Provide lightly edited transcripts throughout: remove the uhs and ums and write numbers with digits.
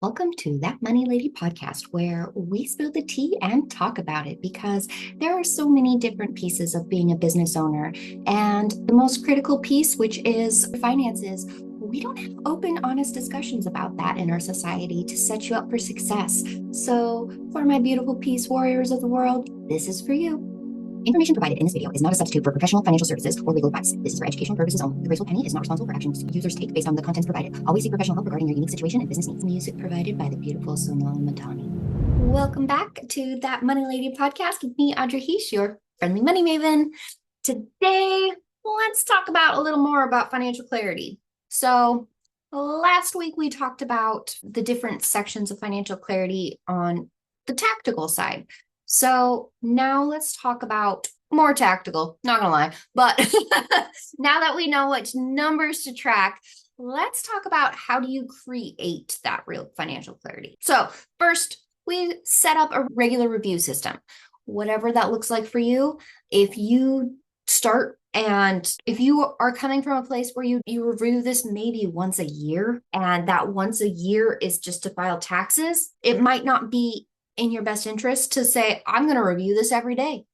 Welcome to That Money Lady podcast, where we spill the tea and talk about it because there are so many different pieces of being a business owner. And the most critical piece, which is finances, we don't have open, honest discussions about that in our society to set you up for success. So, for my beautiful peace warriors of the world, this is for you. Information provided in this video is not a substitute for professional financial services or legal advice. This is for educational purposes only. The graceful penny is not responsible for actions users take based on the contents provided. Always seek professional help regarding your unique situation and business needs. Music provided by the beautiful Sonal Madani. Welcome back to That Money Lady podcast with me, Audrey Heesh, your friendly money maven. Today, let's talk about a little more about financial clarity. So last week we talked about the different sections of financial clarity on the tactical side. So now let's talk about more tactical, not gonna lie, but now that we know which numbers to track, let's talk about how do you create that real financial clarity. So first, we set up a regular review system, whatever that looks like for you. If you start and if you are coming from a place where you review this maybe once a year, and that once a year is just to file taxes, it might not be in your best interest to say, I'm going to review this every day.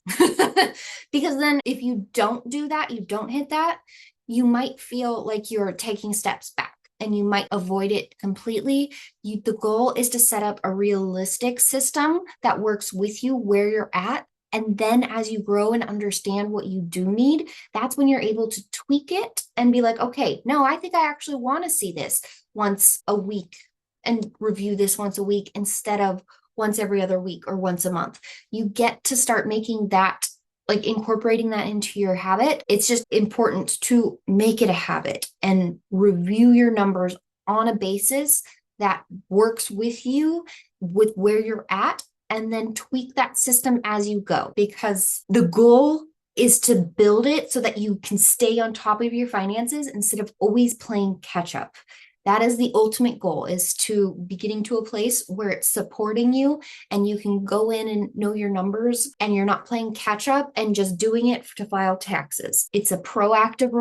Because then if you don't do that, you don't hit that, you might feel like you're taking steps back and you might avoid it completely. The goal is to set up a realistic system that works with you where you're at. And then as you grow and understand what you do need, that's when you're able to tweak it and be like, okay, no, I think I actually want to see this once a week and review this once a week instead of once every other week or once a month. You get to start making that, like incorporating that into your habit. It's just important to make it a habit and review your numbers on a basis that works with you, with where you're at, and then tweak that system as you go. Because the goal is to build it so that you can stay on top of your finances instead of always playing catch up. That is the ultimate goal, is to be getting to a place where it's supporting you and you can go in and know your numbers and you're not playing catch up and just doing it to file taxes. It's a proactive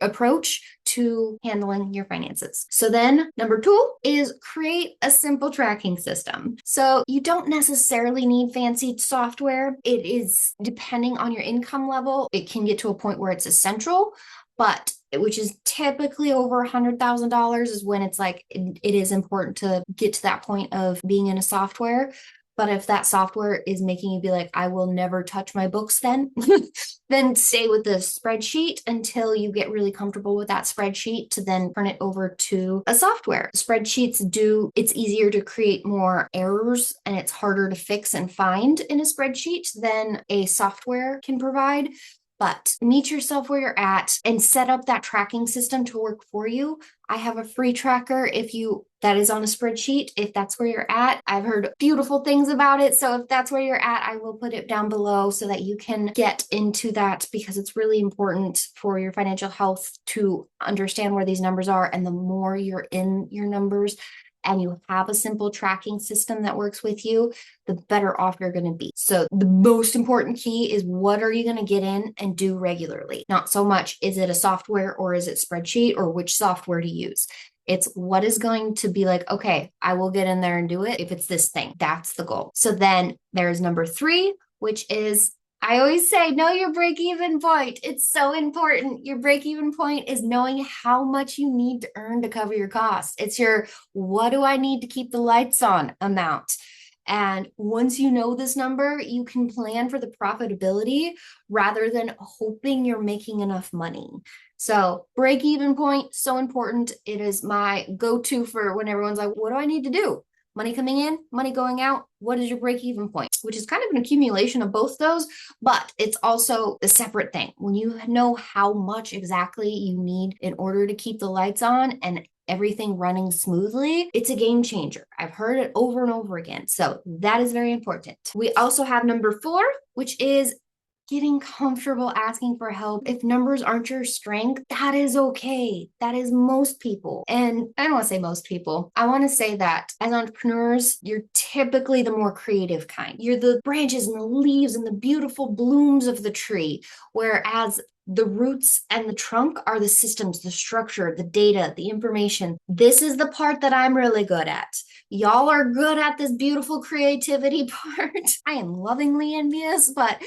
approach to handling your finances. So then number 2 is create a simple tracking system. So you don't necessarily need fancy software. It is depending on your income level. It can get to a point where it's essential, but which is typically over $100,000 is when it's like, it is important to get to that point of being in a software. But if that software is making you be like, I will never touch my books then, then stay with the spreadsheet until you get really comfortable with that spreadsheet to then turn it over to a software. Spreadsheets it's easier to create more errors and it's harder to fix and find in a spreadsheet than a software can provide. But meet yourself where you're at and set up that tracking system to work for you. I have a free tracker that is on a spreadsheet, if that's where you're at. I've heard beautiful things about it. So if that's where you're at, I will put it down below so that you can get into that, because it's really important for your financial health to understand where these numbers are. And the more you're in your numbers, and you have a simple tracking system that works with you, the better off you're going to be. So the most important key is, what are you going to get in and do regularly? Not so much, is it a software or is it spreadsheet or which software to use? It's what is going to be like, okay, I will get in there and do it if it's this thing. That's the goal. So then there's number 3, which is, I always say, know your break-even point. It's so important. Your break-even point is knowing how much you need to earn to cover your costs. It's your, what do I need to keep the lights on amount. And once you know this number, you can plan for the profitability rather than hoping you're making enough money. So break-even point, so important. It is my go-to for when everyone's like, what do I need to do? Money coming in, money going out. What is your break-even point? Which is kind of an accumulation of both those, but it's also a separate thing. When you know how much exactly you need in order to keep the lights on and everything running smoothly, it's a game changer. I've heard it over and over again. So that is very important. We also have number 4, which is getting comfortable asking for help. If numbers aren't your strength, that is okay. That is most people. And I don't want to say most people. I want to say that as entrepreneurs, you're typically the more creative kind. You're the branches and the leaves and the beautiful blooms of the tree. Whereas The roots and the trunk are the systems, the structure, the data, the information. This is the part that I'm really good at. Y'all are good at this beautiful creativity part. I am lovingly envious, but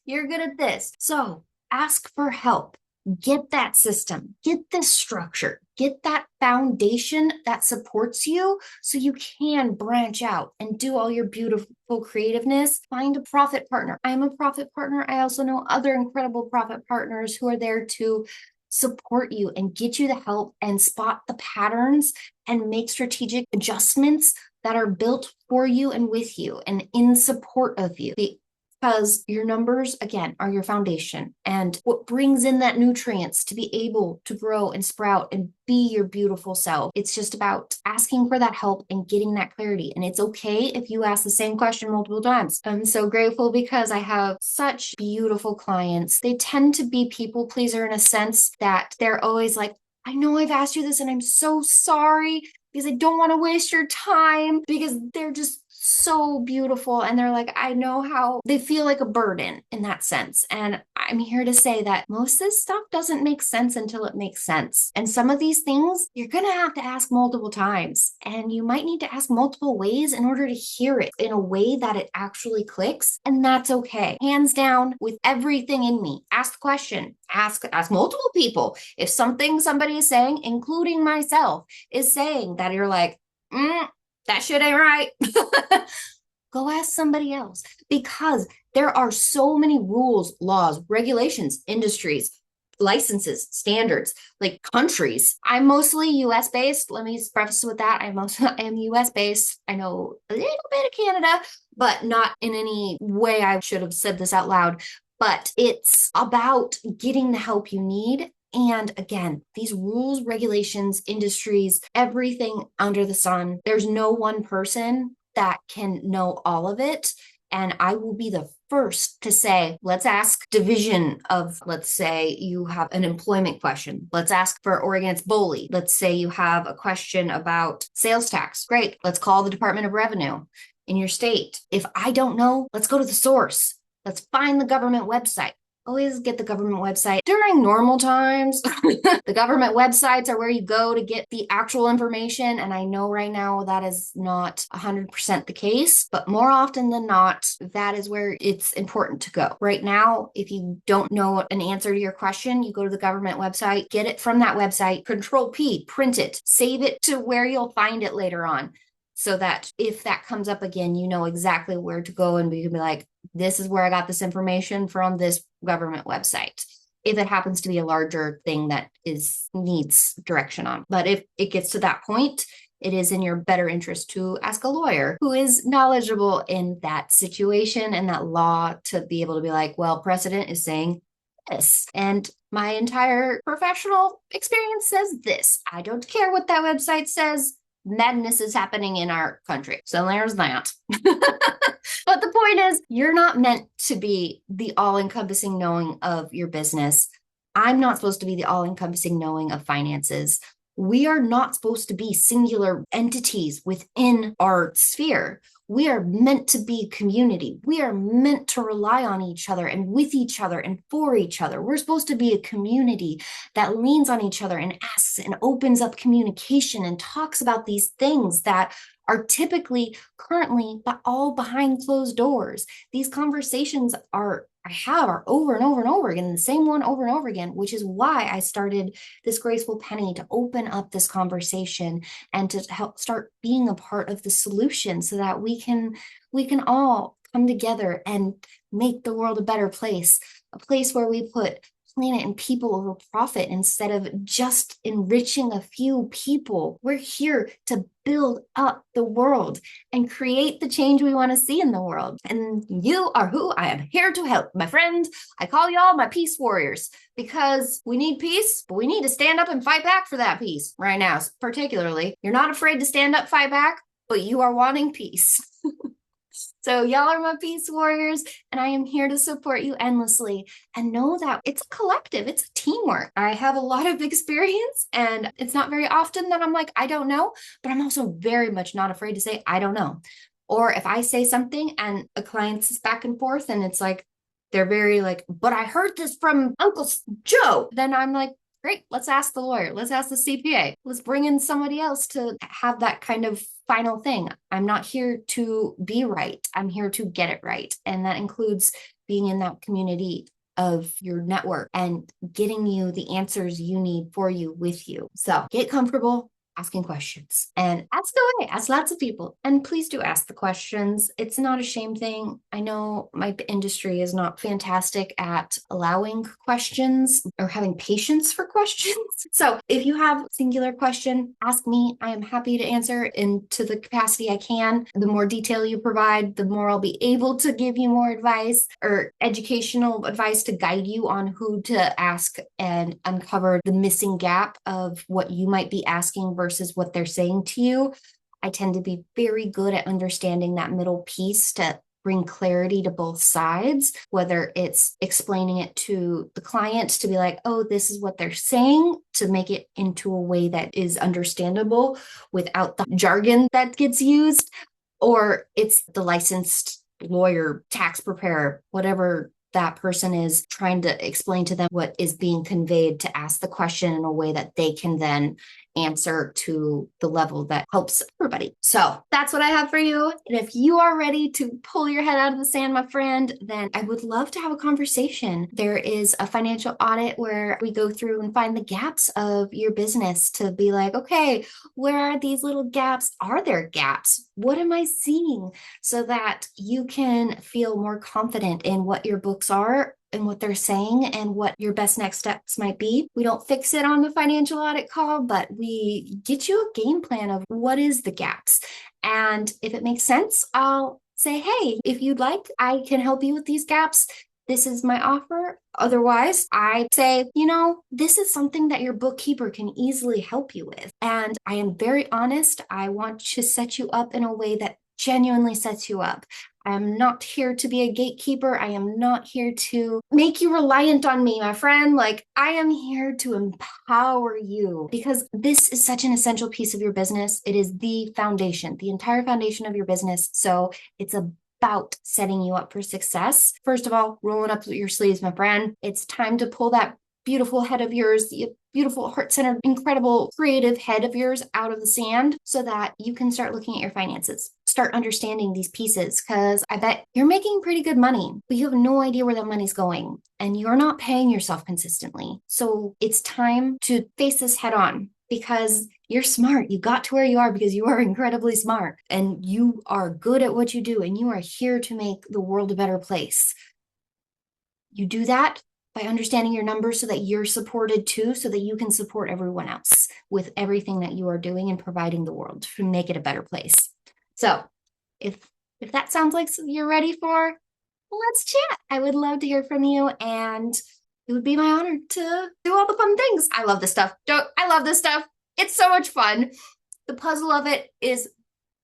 you're good at this. So ask for help. Get that system, get this structure, get that foundation that supports you so you can branch out and do all your beautiful creativeness. Find a profit partner. I'm a profit partner. I also know other incredible profit partners who are there to support you and get you the help and spot the patterns and make strategic adjustments that are built for you and with you and in support of you. Because your numbers, again, are your foundation and what brings in that nutrients to be able to grow and sprout and be your beautiful self. It's just about asking for that help and getting that clarity. And it's okay if you ask the same question multiple times. I'm so grateful because I have such beautiful clients. They tend to be people pleaser in a sense that they're always like, I know I've asked you this and I'm so sorry because I don't want to waste your time, because they're just so beautiful. And they're like, I know how they feel like a burden in that sense. And I'm here to say that most of this stuff doesn't make sense until it makes sense. And some of these things you're going to have to ask multiple times. And you might need to ask multiple ways in order to hear it in a way that it actually clicks. And that's okay. Hands down, with everything in me, ask the question, ask multiple people. If something somebody is saying, including myself, is saying that you're like, that shit ain't right. Go ask somebody else, because there are so many rules, laws, regulations, industries, licenses, standards, like countries. I'm mostly US based. Let me preface with that. I am US based. I know a little bit of Canada, but not in any way I should have said this out loud. But it's about getting the help you need. And again, these rules, regulations, industries, everything under the sun, there's no one person that can know all of it. And I will be the first to say, let's ask division of, let's say you have an employment question. Let's ask for Oregon, it's BOLI. Let's say you have a question about sales tax. Great. Let's call the Department of Revenue in your state. If I don't know, let's go to the source. Let's find the government website. Always get the government website during normal times. The government websites are where you go to get the actual information. And I know right now that is not 100% the case, but more often than not, that is where it's important to go. Right now, if you don't know an answer to your question, you go to the government website, get it from that website, Control P, print it, save it to where you'll find it later on. So that if that comes up again, you know exactly where to go and you can be like, this is where I got this information from this government website. If it happens to be a larger thing that needs direction on. But if it gets to that point, it is in your better interest to ask a lawyer who is knowledgeable in that situation and that law to be able to be like, well, precedent is saying this. And my entire professional experience says this. I don't care what that website says. Madness is happening in our country. So there's that. But the point is, you're not meant to be the all-encompassing knowing of your business. I'm not supposed to be the all-encompassing knowing of finances. We are not supposed to be singular entities within our sphere. We are meant to be community. We are meant to rely on each other and with each other and for each other. We're supposed to be a community that leans on each other and asks and opens up communication and talks about these things that are typically currently but all behind closed doors. These conversations are over and over and over again, the same one over and over again, which is why I started this Graceful Penny, to open up this conversation and to help start being a part of the solution so that we can all come together and make the world a better place, a place where we put planet and people over profit instead of just enriching a few people. We're here to build up the world and create the change we want to see in the world. And you are who I am here to help, my friend. I call y'all my peace warriors, because we need peace, but we need to stand up and fight back for that peace right now. Particularly, you're not afraid to stand up, fight back, but you are wanting peace. So y'all are my peace warriors, and I am here to support you endlessly. And know that it's a collective, it's a teamwork. I have a lot of experience, and it's not very often that I'm like, I don't know, but I'm also very much not afraid to say, I don't know. Or if I say something and a client is back and forth and it's like, they're very like, but I heard this from Uncle Joe. Then I'm like, great, let's ask the lawyer. Let's ask the CPA. Let's bring in somebody else to have that kind of final thing. I'm not here to be right. I'm here to get it right. And that includes being in that community of your network and getting you the answers you need for you with you. So get comfortable asking questions and ask away, ask lots of people. And please do ask the questions. It's not a shame thing. I know my industry is not fantastic at allowing questions or having patience for questions. So if you have a singular question, ask me. I am happy to answer into the capacity I can. The more detail you provide, the more I'll be able to give you more advice or educational advice to guide you on who to ask and uncover the missing gap of what you might be asking versus what they're saying to you. I tend to be very good at understanding that middle piece to bring clarity to both sides, whether it's explaining it to the client to be like, oh, this is what they're saying, to make it into a way that is understandable without the jargon that gets used, or it's the licensed lawyer, tax preparer, whatever that person is, trying to explain to them what is being conveyed to ask the question in a way that they can then answer to the level that helps everybody. So that's what I have for you. And if you are ready to pull your head out of the sand, my friend, then I would love to have a conversation. There is a financial audit where we go through and find the gaps of your business to be like, okay, where are these little gaps? Are there gaps? What am I seeing? So that you can feel more confident in what your books are and what they're saying and what your best next steps might be. We don't fix it on the financial audit call, but we get you a game plan of what is the gaps. And if it makes sense, I'll say, hey, if you'd like, I can help you with these gaps. This is my offer. Otherwise, I say, this is something that your bookkeeper can easily help you with. And I am very honest. I want to set you up in a way that genuinely sets you up. I am not here to be a gatekeeper. I am not here to make you reliant on me, my friend. Like, I am here to empower you because this is such an essential piece of your business. It is the foundation, the entire foundation of your business. So it's about setting you up for success. First of all, rolling up your sleeves, my friend. It's time to pull that beautiful head of yours, the beautiful heart-centered, incredible, creative head of yours out of the sand so that you can start looking at your finances, start understanding these pieces, because I bet you're making pretty good money, but you have no idea where that money's going and you're not paying yourself consistently. So it's time to face this head on because you're smart. You got to where you are because you are incredibly smart and you are good at what you do and you are here to make the world a better place. You do that by understanding your numbers so that you're supported too, so that you can support everyone else with everything that you are doing and providing the world to make it a better place. So if that sounds like you're ready for, let's chat. I would love to hear from you and it would be my honor to do all the fun things. I love this stuff. I love this stuff. It's so much fun. The puzzle of it is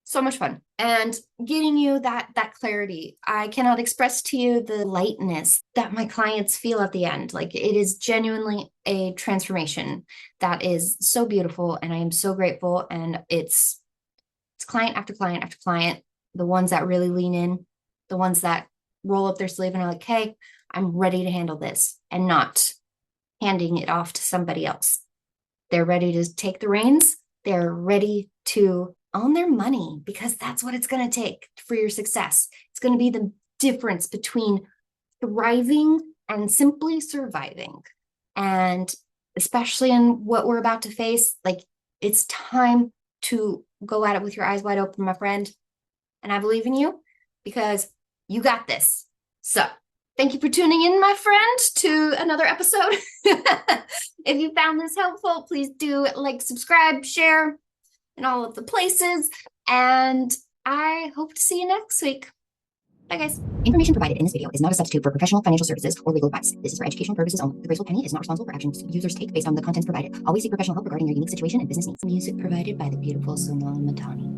so much fun. And getting you that clarity. I cannot express to you the lightness that my clients feel at the end. Like, it is genuinely a transformation that is so beautiful. And I am so grateful. And it's client after client after client, the ones that really lean in, the ones that roll up their sleeve and are like, hey, I'm ready to handle this, and not handing it off to somebody else. They're ready to take the reins. They're ready to own their money because that's what it's going to take for your success. It's going to be the difference between thriving and simply surviving. And especially in what we're about to face, like, it's time to go at it with your eyes wide open, my friend. And I believe in you because you got this. So thank you for tuning in, my friend, to another episode. If you found this helpful, please do like, subscribe, share in all of the places. And I hope to see you next week. Bye, guys. Information provided in this video is not a substitute for professional financial services or legal advice. This is for educational purposes only. The graceful penny is not responsible for actions users take based on the contents provided. Always seek professional help regarding your unique situation and business needs. Music provided by the beautiful Sonal Matani.